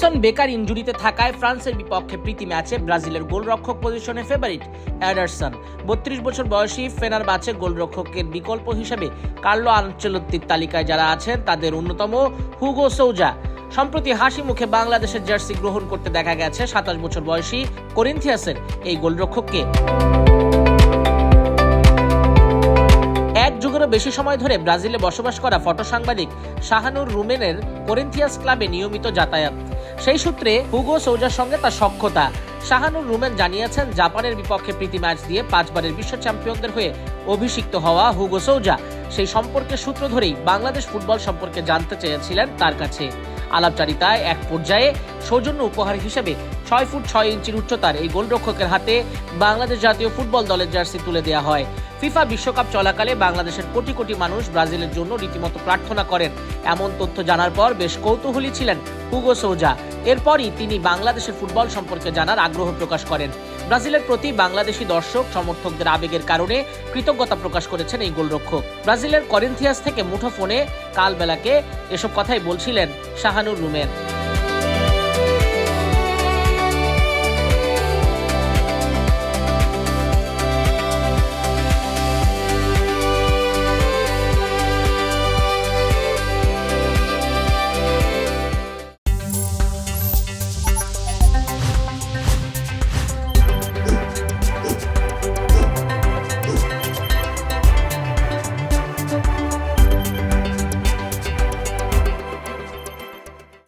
Edinson বেকার ইনজুরিতে থাকায় ফ্রান্সের বিপক্ষে প্রীতি ম্যাচে ব্রাজিলের গোলরক্ষক পজিশনে ফেভারিট এডারসন। 32 বছর বয়সী ফেনারবাচে গোলরক্ষকের বিকল্প হিসেবে কার্লো আনচেলত্তির তালিকায় যারা আছেন তাদের অন্যতম হুগো সৌজা। সম্প্রতি হাসি মুখে বাংলাদেশের জার্সি গ্রহণ করতে দেখা গেছে 27 বছর বয়সী করিন্থিয়াসের এই গোলরক্ষককে। এক যুগেরও বেশি সময় ধরে ব্রাজিলে বসবাস করা ফটো সাংবাদিক শাহানুর রুমেনের করিন্থিয়াস ক্লাবে নিয়মিত যাতায়াত। সেই সূত্রে হুগো সৌজার সঙ্গে তার সখ্যতা। শাহানুর রুমেন জানিয়েছেন, জাপানের বিপক্ষে প্রীতি ম্যাচ দিয়ে 5 বারের বিশ্ব চ্যাম্পিয়নদের হয়ে অভিষিক্ত হওয়া হুগো সৌজা সেই সম্পর্কের সূত্র ধরেই বাংলাদেশ ফুটবল সম্পর্কে জানতে চেয়েছিলেন তার কাছে। আলাপচারিতায় এক পর্যায়ে সৌজন্য উপহার হিসেবে 6 ফুট 6 ইঞ্চির উচ্চতার এই গোলরক্ষকের হাতে বাংলাদেশ জাতীয় ফুটবল দলের জার্সি তুলে দেওয়া হয়। ফিফা বিশ্বকাপ চলাকালে বাংলাদেশের কোটি কোটি মানুষ ব্রাজিলের জন্য রীতিমতো প্রার্থনা করেন। এমন তথ্য জানার পর বেশ কৌতূহলী ছিলেন হুগো সৌজা। এরপরই তিনি বাংলাদেশের ফুটবল সম্পর্কে জানার আগ্রহ প্রকাশ করেন। ব্রাজিলের প্রতি বাংলাদেশি দর্শক সমর্থকদের আবেগের কারণে কৃতজ্ঞতা প্রকাশ করেছেন এই গোলরক্ষক। ব্রাজিলের করিন্থিয়াস থেকে মুঠোফোনে কাল বেলাকে এসব কথাই বলছিলেন শাহানুর রুমেন।